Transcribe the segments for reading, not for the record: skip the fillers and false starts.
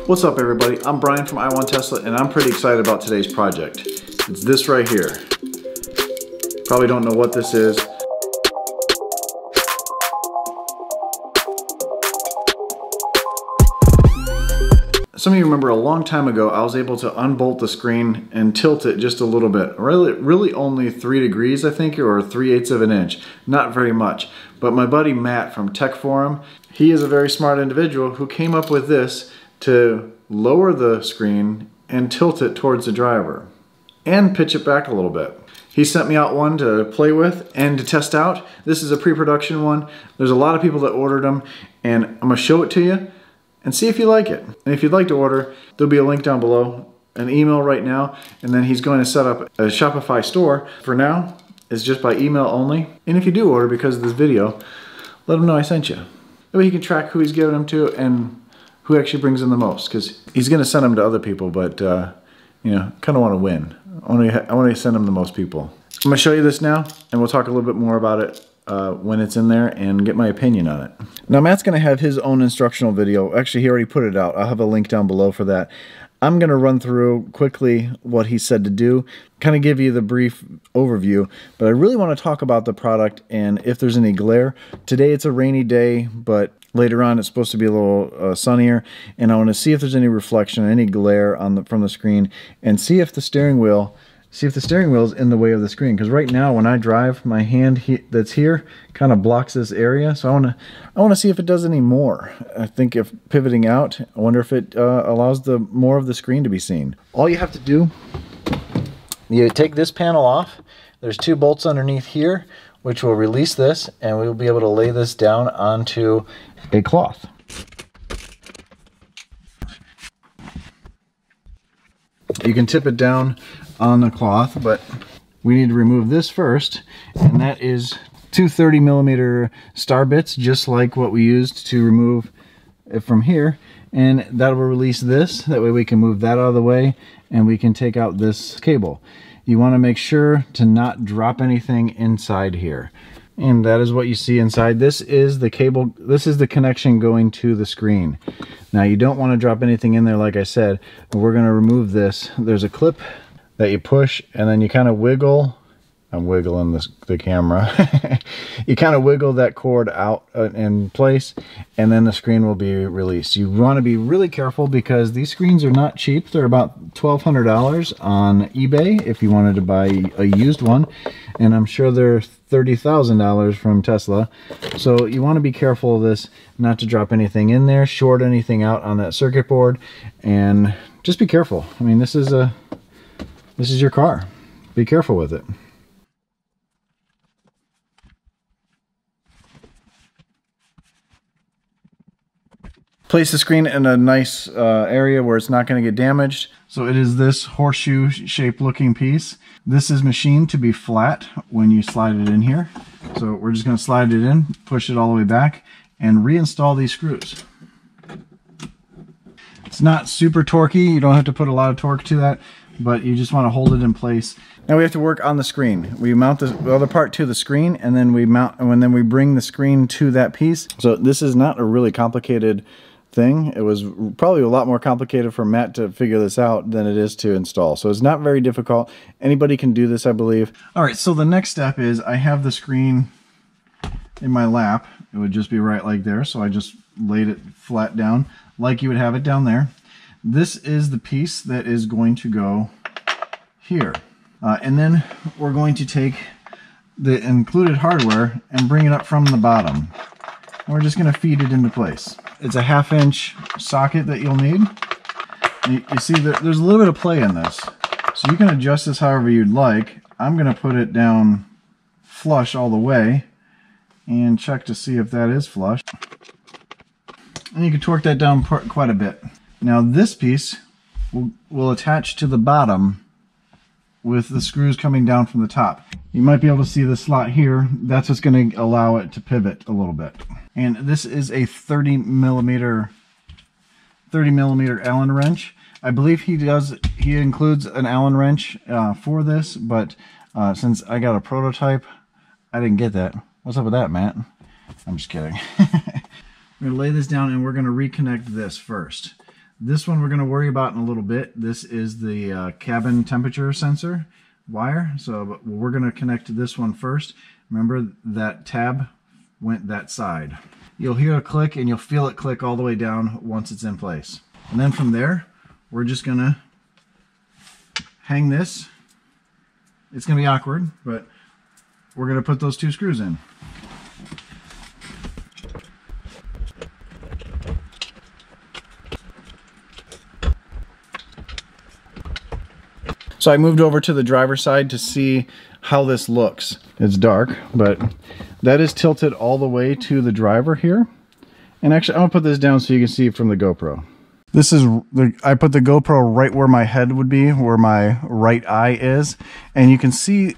What's up everybody, I'm Brian from I Want Tesla and I'm pretty excited about today's project. It's this right here. Probably don't know what this is. Some of you remember a long time ago I was able to unbolt the screen and tilt it just a little bit. Really only 3 degrees I think, or 3/8 of an inch. Not very much. But my buddy Matt from Tech Forum, he is a very smart individual who came up with this to lower the screen and tilt it towards the driver and pitch it back a little bit. He sent me out one to play with and to test out. This is a pre-production one. There's a lot of people that ordered them and I'm gonna show it to you and see if you like it. And if you'd like to order, there'll be a link down below, an email right now, and then he's going to set up a Shopify store. For now, it's just by email only. And if you do order because of this video, let him know I sent you. That way he can track who he's giving them to and who actually brings in the most, because he's gonna send them to other people, but you know, kind of want to win. I want to send them to most people. I'm gonna show you this now, and we'll talk a little bit more about it when it's in there and get my opinion on it. Now Matt's gonna have his own instructional video. Actually, he already put it out. I'll have a link down below for that. I'm gonna run through quickly what he said to do, kind of give you the brief overview, but I really want to talk about the product and if there's any glare. Today it's a rainy day, but later on it's supposed to be a little sunnier, and I want to see if there's any reflection, any glare on from the screen, and see if the steering wheel is in the way of the screen. Because right now when I drive, my hand that's here kind of blocks this area, so I want to see if it does any more. I think if pivoting out, I wonder if it allows more of the screen to be seen. All you have to do, you take this panel off. There's 2 bolts underneath here which will release this, and we'll be able to lay this down onto a cloth. You can tip it down on the cloth, but we need to remove this first, and that is 2 30mm star bits, just like what we used to remove it from here, and that will release this. That way we can move that out of the way and we can take out this cable. You want to make sure to not drop anything inside here. And that is what you see inside. This is the cable, this is the connection going to the screen. Now you don't want to drop anything in there, like I said. We're going to remove this. There's a clip that you push and then you kind of wiggle. I'm wiggling the camera. You kind of wiggle that cord out in place, and then the screen will be released. You want to be really careful because these screens are not cheap. They're about $1,200 on eBay if you wanted to buy a used one, and I'm sure they're $30,000 from Tesla. So you want to be careful of this, not to drop anything in there, short anything out on that circuit board, and just be careful. I mean, this is your car. Be careful with it. Place the screen in a nice area where it's not going to get damaged. So it is this horseshoe shaped looking piece. This is machined to be flat when you slide it in here. So we're just going to slide it in, push it all the way back, and reinstall these screws. It's not super torquey. You don't have to put a lot of torque to that, but you just want to hold it in place. Now we have to work on the screen. We mount the other part to the screen, and then we bring the screen to that piece. So this is not a really complicated thing. It was probably a lot more complicated for Matt to figure this out than it is to install. So it's not very difficult. Anybody can do this, I believe. All right, so the next step is I have the screen in my lap. It would just be right like there. So I just laid it flat down like you would have it down there. This is the piece that is going to go here. And then we're going to take the included hardware and bring it up from the bottom. And we're just going to feed it into place. It's a 1/2 inch socket that you'll need. You see there's a little bit of play in this. So you can adjust this however you'd like. I'm going to put it down flush all the way and check to see if that is flush. And you can torque that down quite a bit. Now this piece will attach to the bottom with the screws coming down from the top. You might be able to see the slot here. That's what's going to allow it to pivot a little bit. And this is a 30 millimeter Allen wrench. I believe he includes an Allen wrench for this, but since I got a prototype, I didn't get that. What's up with that, Matt? I'm just kidding. We're going to lay this down and we're going to reconnect this first. This one we're going to worry about in a little bit. This is the cabin temperature sensor wire. So we're going to connect this one first. Remember that tab went that side. You'll hear a click and you'll feel it click all the way down once it's in place. And then from there, we're just going to hang this. It's going to be awkward, but we're going to put those two screws in. So I moved over to the driver's side to see how this looks. It's dark, but that is tilted all the way to the driver here. And actually, I'm gonna put this down so you can see from the GoPro. This is, I put the GoPro right where my head would be, where my right eye is. And you can see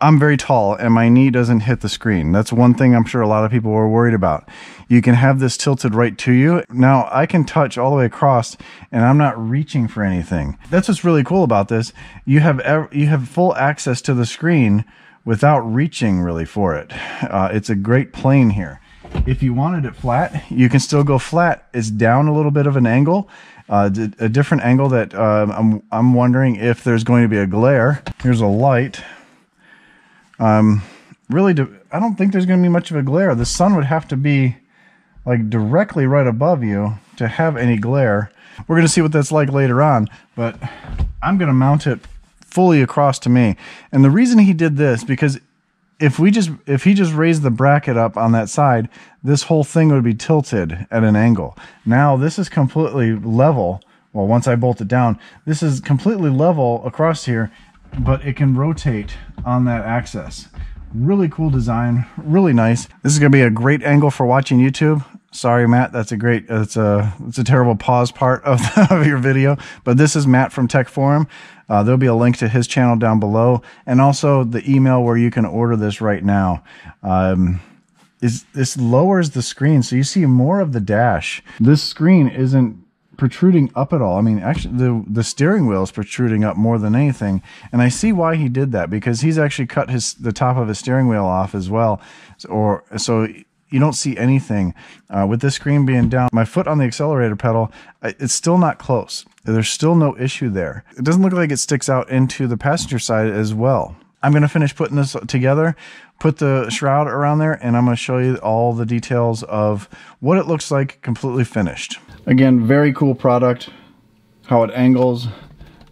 I'm very tall and my knee doesn't hit the screen. That's one thing I'm sure a lot of people were worried about. You can have this tilted right to you. Now I can touch all the way across and I'm not reaching for anything. That's what's really cool about this. You have full access to the screen without reaching really for it. It's a great plane here. If you wanted it flat, you can still go flat. It's down a little bit of an angle, a different angle that I'm wondering if there's going to be a glare. Here's a light. Really, I don't think there's going to be much of a glare. The sun would have to be like directly right above you to have any glare. We're going to see what that's like later on, but I'm going to mount it fully across to me. And the reason he did this, because if he just raised the bracket up on that side, this whole thing would be tilted at an angle. Now this is completely level. Well, once I bolt it down, this is completely level across here, but it can rotate on that axis. Really cool design, really nice. This is gonna be a great angle for watching YouTube. Sorry, Matt, that's a great, it's a terrible pause part of, of your video, but this is Matt from Tech Forum. There'll be a link to his channel down below, and also the email where you can order this right now. This lowers the screen, so you see more of the dash. This screen isn't protruding up at all. I mean, actually, the steering wheel is protruding up more than anything, and I see why he did that, because he's actually cut the top of his steering wheel off as well, so you don't see anything. With this screen being down, my foot on the accelerator pedal, it's still not close. There's still no issue there. It doesn't look like it sticks out into the passenger side as well. I'm going to finish putting this together, put the shroud around there, and I'm going to show you all the details of what it looks like completely finished. Again, very cool product. How it angles.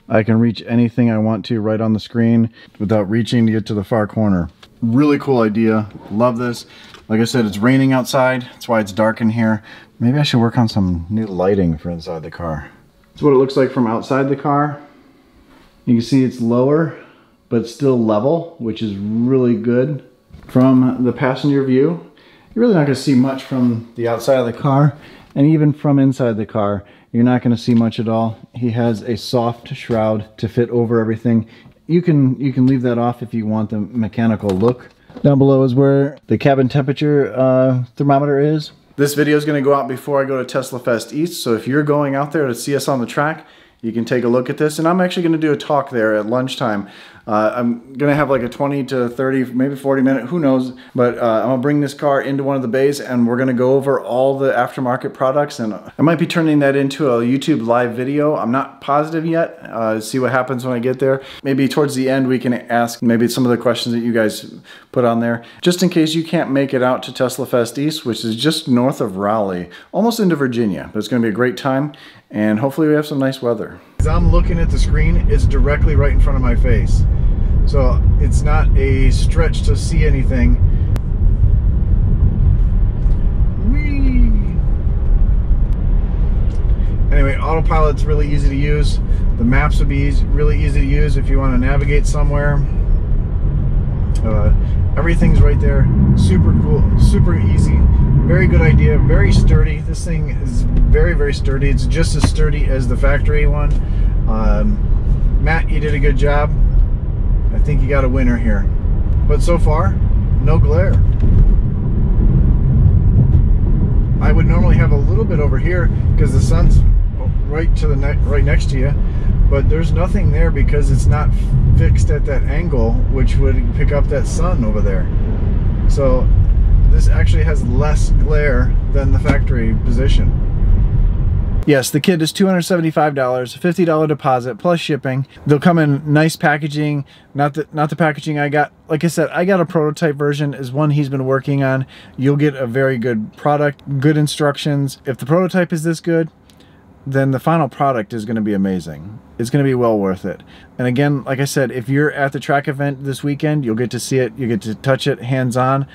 I can reach anything I want to right on the screen without reaching to get to the far corner. Really cool idea. Love this. Like I said, it's raining outside. That's why it's dark in here. Maybe I should work on some new lighting for inside the car. That's what it looks like from outside the car. You can see it's lower, but still level, which is really good. From the passenger view, you're really not going to see much from the outside of the car, and even from inside the car, you're not going to see much at all. He has a soft shroud to fit over everything. You can leave that off if you want the mechanical look. Down below is where the cabin temperature thermometer is. This video is going to go out before I go to Tesla Fest East, so if you're going out there to see us on the track, you can take a look at this, and I'm actually going to do a talk there at lunchtime. I'm going to have like a 20 to 30, maybe 40 minute, who knows, but I'm going to bring this car into one of the bays and we're going to go over all the aftermarket products, and I might be turning that into a YouTube live video. I'm not positive yet. See what happens when I get there. Maybe towards the end we can ask maybe some of the questions that you guys put on there, just in case you can't make it out to Tesla Fest East, which is just north of Raleigh, almost into Virginia, but it's going to be a great time. And hopefully we have some nice weather. As I'm looking at the screen, it's directly right in front of my face. So it's not a stretch to see anything. Whee! Anyway, autopilot's really easy to use. The maps would be really easy to use if you want to navigate somewhere. Everything's right there. Super cool, super easy. Very good idea, very sturdy. This thing is very, very sturdy. It's just as sturdy as the factory one. Matt, you did a good job. I think you got a winner here. But so far, no glare. I would normally have a little bit over here because the sun's right next to you, but there's nothing there because it's not fixed at that angle, which would pick up that sun over there. So this actually has less glare than the factory position. Yes, the kit is $275, $50 deposit plus shipping. They'll come in nice packaging, not the packaging I got. Like I said, I got a prototype version, is one he's been working on. You'll get a very good product, good instructions. If the prototype is this good, then the final product is going to be amazing. It's going to be well worth it. And again, like I said, if you're at the track event this weekend, you'll get to see it, you get to touch it hands-on.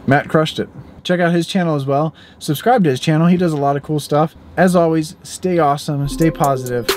Matt crushed it. Check out his channel as well. Subscribe to his channel. He does a lot of cool stuff. As always, stay awesome, stay positive.